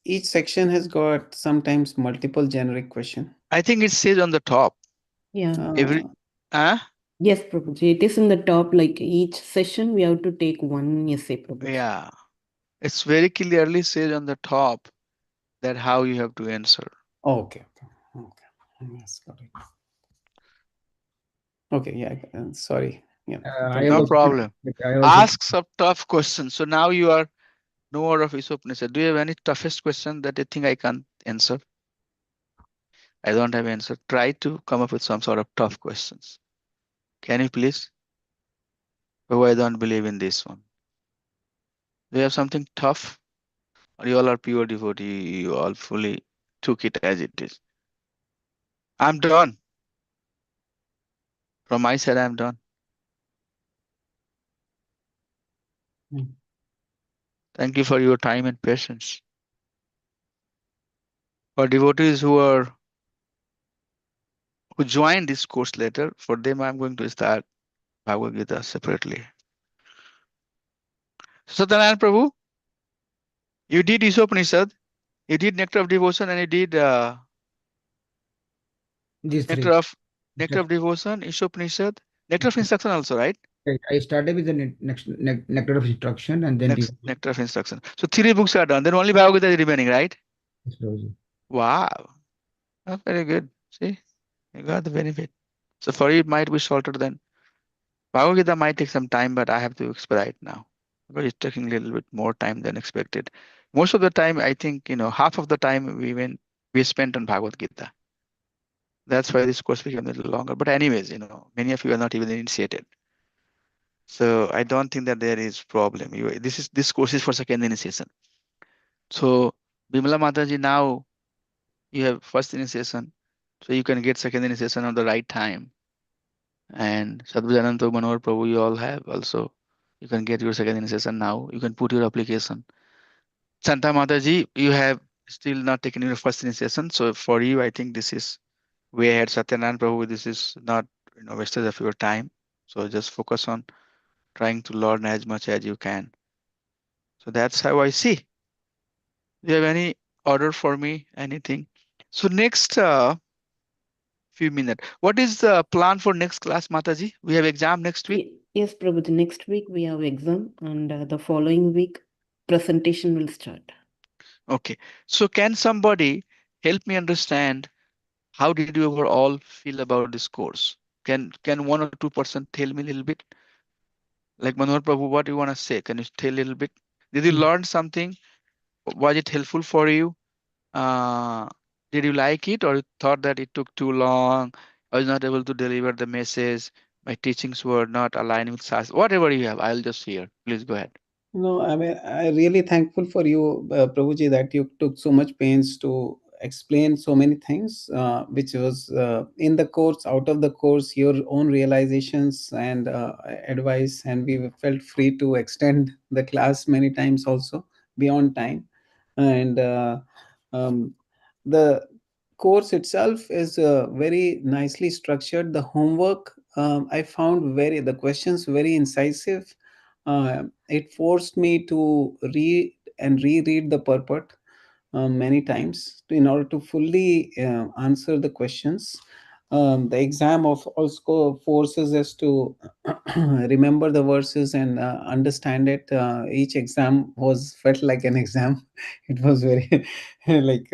Speaker 2: each section has got sometimes multiple generic question.
Speaker 1: I think it says on the top.
Speaker 3: Yeah.
Speaker 1: Every,
Speaker 2: Uh,
Speaker 1: ah,
Speaker 3: Yes, Prabhuji. It is in the top, like each session we have to take one essay, Prabhuji.
Speaker 1: yeah, it's very clearly says on the top that how you have to answer.
Speaker 2: okay, okay. Yes, got it. Okay, yeah. Sorry. Yeah,
Speaker 4: I
Speaker 2: Prabhu.
Speaker 4: have
Speaker 1: No
Speaker 4: a
Speaker 1: problem.
Speaker 4: I also
Speaker 1: Ask some tough questions. So now you are knower of Isopanisad. Do you have any toughest question that you think I can't answer? I don't have answer. Try to come up with some sort of tough questions. Can you please? Oh, I don't believe in this one. Do you have something tough? Or you all are pure devotee? You all fully took it as it is. I'm done. From my side, I'm done.
Speaker 2: Mm.
Speaker 1: Thank you for your time and patience. For devotees who join this course later, for them I'm going to start Bhagavad Gita separately. Satyanarayan Prabhu, you did Isopanisad, you did Nectar of Devotion, and you did
Speaker 4: These
Speaker 1: Nectar
Speaker 4: three.
Speaker 1: of Nectar of Devotion, Isopanisad, Nectar of Instruction also, right?
Speaker 4: Right. I started with the nectar of instruction and then
Speaker 1: Next
Speaker 4: devotion.
Speaker 1: Nectar of Instruction. So three books are done. Then only Bhagavad Gita is remaining, right?
Speaker 4: Yes, Prabhuji.
Speaker 1: Wow. That's very good. See, you got the benefit. So for you, it might be shorter than Bhagavad Gita might take some time, but I have to expedite now because it's taking a little bit more time than expected. Most of the time, I think, half of the time we spent on Bhagavad Gita. That's why this course became a little longer. But anyways, many of you are not even initiated. So I don't think that there is problem. This course is for second initiation. So Bimala Mataji, now you have first initiation, so you can get second initiation on the right time. And Sadhujananta Manohar Prabhu, you all have also. You can get your second initiation now. You can put your application. Santa Mataji, you have still not taken your first initiation. So for you, I think this is way ahead. Satyanarayan Prabhu, this is not wastage of your time. So just focus on trying to learn as much as you can. So that's how I see. Do you have any order for me? Anything? So next few minutes. What is the plan for next class, Mataji? We have exam next week.
Speaker 3: Yes, Prabhu. The next week we have exam, and the following week presentation will start.
Speaker 1: Okay. So can somebody help me understand how did you overall feel about this course? Can 1 or 2% tell me a little bit? Like Manohar Prabhu, what do you want to say? Can you tell a little bit? Did you learn something? Was it helpful for you? Uh, did you like it, or you thought that it took too long? I was not able to deliver the message. My teachings were not aligned with SAS. Whatever you have, I'll just hear. Please go ahead.
Speaker 2: No, I mean, I really thankful for you, Prabhuji, that you took so much pains to explain so many things, which was in the course, out of the course, your own realizations and advice, and we felt free to extend the class many times also beyond time. And um, the course itself is very nicely structured. The homework, I found the questions very incisive. It forced me to read and reread the purport many times in order to fully answer the questions. The exam of also forces us to remember the verses and understand it. Each exam was felt like an exam. It was very like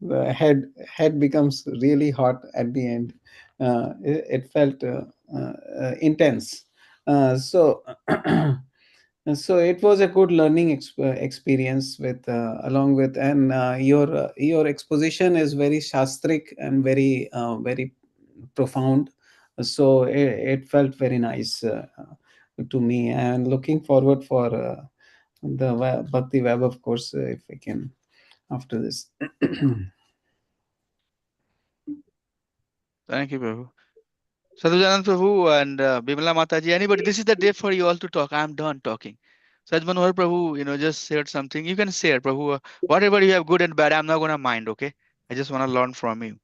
Speaker 2: the head becomes really hot at the end. It felt intense. So so it was a good learning experience with along with, and your exposition is very shastric and very profound. So it felt very nice to me, and looking forward for the Bhakti Web, of course, if I can after this.
Speaker 1: Thank you, Prabhu. Sadhujanand Prabhu and Bimala Mataji, anybody, this is the day for you all to talk. I'm done talking. Saj Manohar Prabhu, just shared something. You can share, Prabhu. Whatever you have, good and bad, I'm not going to mind, okay? I just want to learn from you.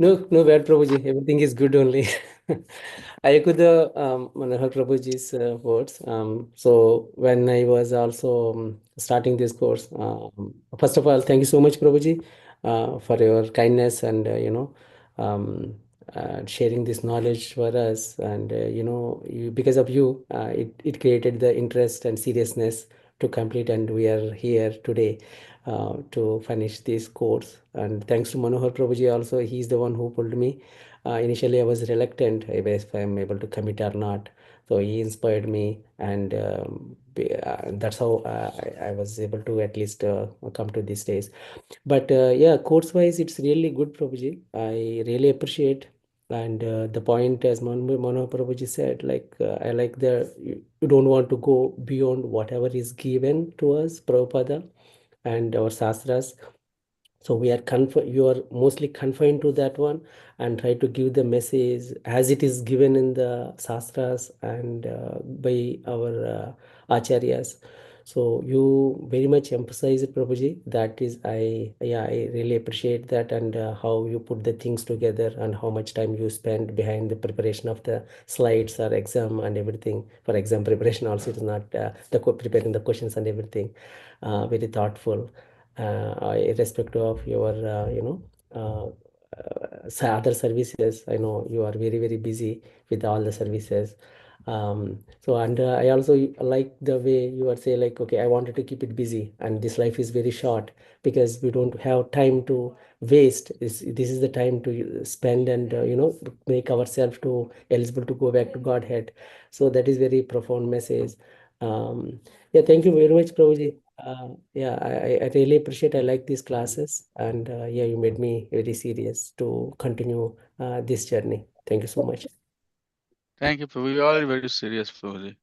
Speaker 5: No, no bad, Prabhuji. Everything is good only. I echo the Manohar Prabhuji's words. So when I was also starting this course, first of all, thank you so much, Prabhuji, for your kindness and um, sharing this knowledge for us. And because of you, it created the interest and seriousness to complete, and we are here today to finish this course. And thanks to Manohar Prabhuji also, he's the one who pulled me. Initially, I was reluctant if I'm able to commit or not. So he inspired me, and that's how I was able to at least come to this stage. But yeah, course-wise, it's really good, Prabhuji. I really appreciate. And the point, as Manohar Prabhuji said, like I like you don't want to go beyond whatever is given to us, Prabhupada and our sastras. So we are you are mostly confined to that one, and try to give the message as it is given in the sastras and by our acharyas. So you very much emphasize it, Prabhuji. That is, I really appreciate that, and how you put the things together and how much time you spend behind the preparation of the slides or exam and everything. For exam preparation also, it is not preparing the questions and everything. Very thoughtful. Irrespective of your, other services, I know you are very, very busy with all the services. So, and I also like the way you are saying, like, okay, I wanted to keep it busy, and this life is very short because we don't have time to waste. This is the time to spend and make ourselves to eligible to go back to Godhead. So that is very profound message. Yeah, thank you very much, Prabhuji. Yeah, I really appreciate. I like these classes, and yeah, you made me very serious to continue this journey. Thank you so much.
Speaker 1: Thank you, Prabhu. You are very serious, Prabhuji.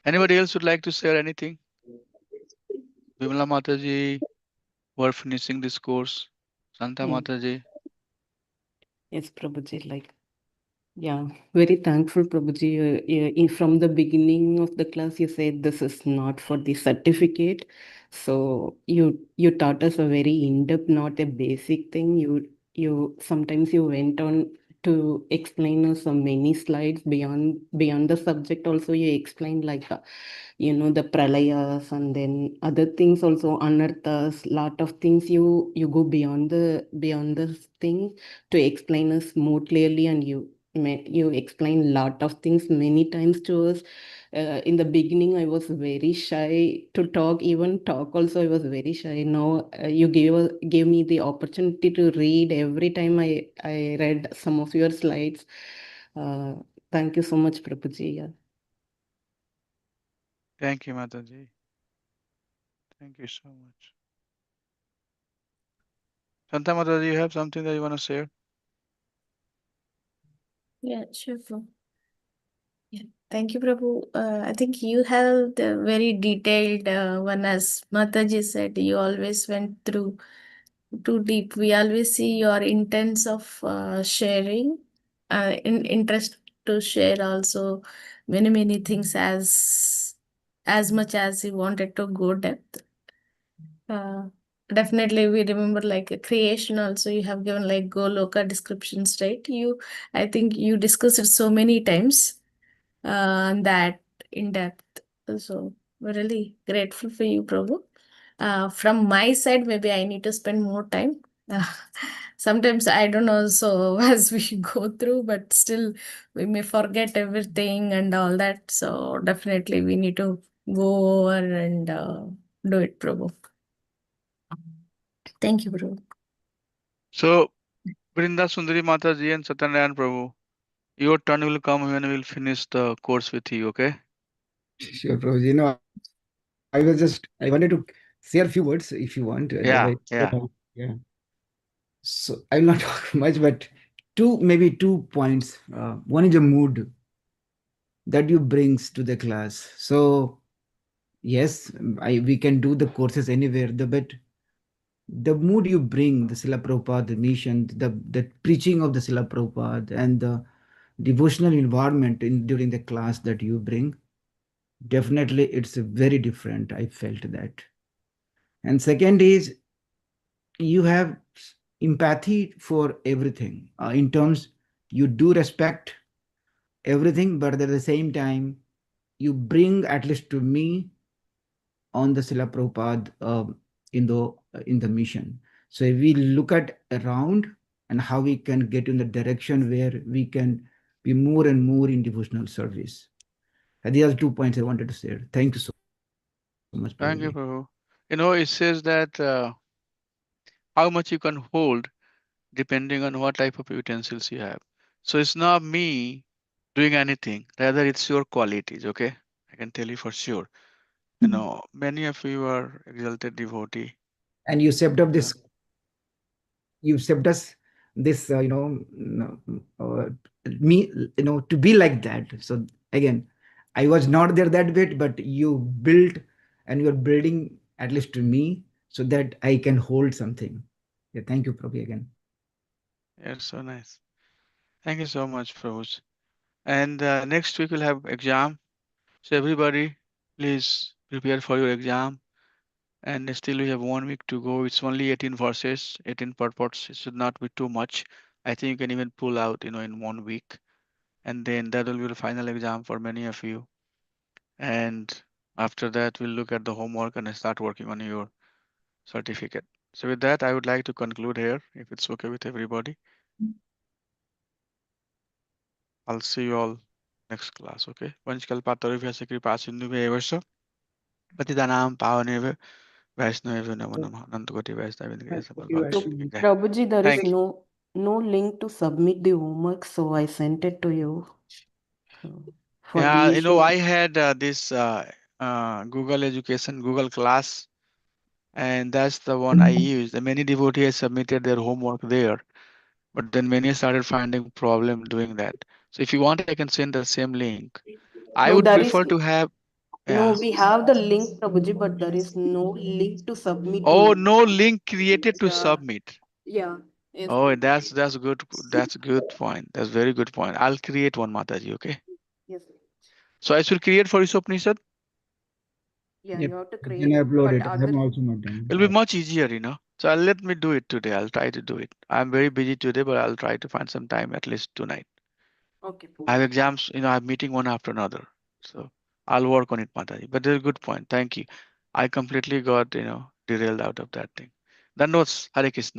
Speaker 1: Anybody else would like to share anything? Vimala Mataji, we're finishing this course. Santa
Speaker 3: Mm.
Speaker 1: Mataji.
Speaker 3: Yes, Prabhuji, like, yeah, very thankful, Prabhuji. From the beginning of the class, you said this is not for the certificate. So you taught us a very in-depth, not a basic thing. You sometimes you went on to explain us some many slides beyond the subject. Also, you explained like the pralayas and then other things also anarthas. Lot of things you go beyond the thing to explain us more clearly, and you explain lot of things many times to us. In the beginning, I was very shy to talk. Even talk also, I was very shy. Now you gave me the opportunity to read every time I read some of your slides. Uh, Thank you so much, Prabhuji. Yeah.
Speaker 1: Thank you, Mataji. Thank you so much. Santa Mataji, you have something that you want to share?
Speaker 6: Yeah, sure, Prabhu. Yeah. Thank you, Prabhu. I think you have the very detailed one, as Mataji said, you always went through too deep. We always see your intents of sharing, interest to share also many things as much as you wanted to go depth. Uh, Definitely, we remember like a creation also. You have given like Goloka descriptions, right? I think you discussed it so many times, that in depth. So we're really grateful for you, Prabhu. From my side, maybe I need to spend more time. Uh, Sometimes I don't know. So as we go through, but still we may forget everything and all that. So definitely we need to go over and do it, Prabhu. Thank you, Prabhu.
Speaker 1: So, Brinda Sundari Mataji and Satyanarayan Prabhu, your turn will come when we will finish the course with you, okay?
Speaker 4: Sure, Prabhuji. No, I wanted to share a few words if you want.
Speaker 1: Yeah, yeah.
Speaker 4: Yeah. So I will not talk much, but maybe 2 points. One is the mood that you brings to the class. So yes, we can do the courses anywhere. But the mood you bring, the Srila Prabhupada, the mission, the preaching of the Srila Prabhupada, and the devotional environment during the class that you bring, definitely it's very different. I felt that. And second is you have empathy for everything. In terms, you do respect everything, but at the same time, you bring, at least to me, on the Srila Prabhupada in the mission. So if we look at around and how we can get in the direction where we can be more and more in devotional service. And these are the 2 points I wanted to say. Thank you so much, Prabhuji.
Speaker 1: Thank you, Prabhu. You know, it says that how much you can hold depending on what type of utensils you have. So it's not me doing anything, rather it's your qualities, okay? I can tell you for sure. You know, many of you are exalted devotee.
Speaker 4: And you stepped up
Speaker 1: And
Speaker 4: this you stepped us this uh, me to be like that. So again, I was not there that bit, but you built and you're building, at least to me, so that I can hold something. Yeah, thank you, Prabhu, again.
Speaker 1: yeah, so nice. Thank you so much, Prabhu. And next week we'll have exam. So everybody, please prepare for your exam. And still we have 1 week to go. It's only 18 verses, 18 purports. It should not be too much. I think you can even pull out, in 1 week. And then that will be the final exam for many of you. And after that, we'll look at the homework and start working on your certificate. So with that, I would like to conclude here, if it's okay with everybody. I'll see you all next class, okay? Vanchkal Patarivya Kripa Sindhu Evarsa. Patidanam Pavaneva Vaishnava Namo Namaha Nandakoti Vaishnava
Speaker 2: Thank you,
Speaker 3: So,
Speaker 2: Ashwin.
Speaker 3: Prabhuji, there is
Speaker 1: Thank you.
Speaker 3: no link to submit the homework, so I sent it to you for the
Speaker 1: Yeah,
Speaker 3: issue.
Speaker 1: I had this Google Education, Google Class, and that's the one I used. And many devotees submitted their homework there, but then many started finding problem doing that. So if you want, I can send the same link. I
Speaker 3: No,
Speaker 1: would
Speaker 3: there is
Speaker 1: prefer to have,
Speaker 3: no.
Speaker 1: yeah.
Speaker 3: We have the link, Prabhuji, but there is no link to submit
Speaker 1: Oh,
Speaker 3: the.
Speaker 1: no link created to
Speaker 3: Yeah,
Speaker 1: submit.
Speaker 3: yeah. Yes,
Speaker 1: Oh,
Speaker 3: Prabhuji.
Speaker 1: that's good. That's a good point. That's very good point. I'll create one, Mataji. Okay.
Speaker 3: Yes.
Speaker 1: So I should create for Isopanisad.
Speaker 3: Yeah,
Speaker 4: Yep.
Speaker 3: you have to
Speaker 4: You can
Speaker 3: create,
Speaker 4: upload
Speaker 3: but
Speaker 4: it. I have
Speaker 3: other.
Speaker 4: also not done.
Speaker 1: It'll be much easier. So let me do it today. I'll try to do it. I'm very busy today, but I'll try to find some time at least tonight.
Speaker 3: Okay,
Speaker 1: I have
Speaker 3: Prabhuji.
Speaker 1: exams, I have meeting one after another. So I'll work on it, Mataji. But there's a good point. Thank you. I completely got, derailed out of that thing. That was Hare Krishna.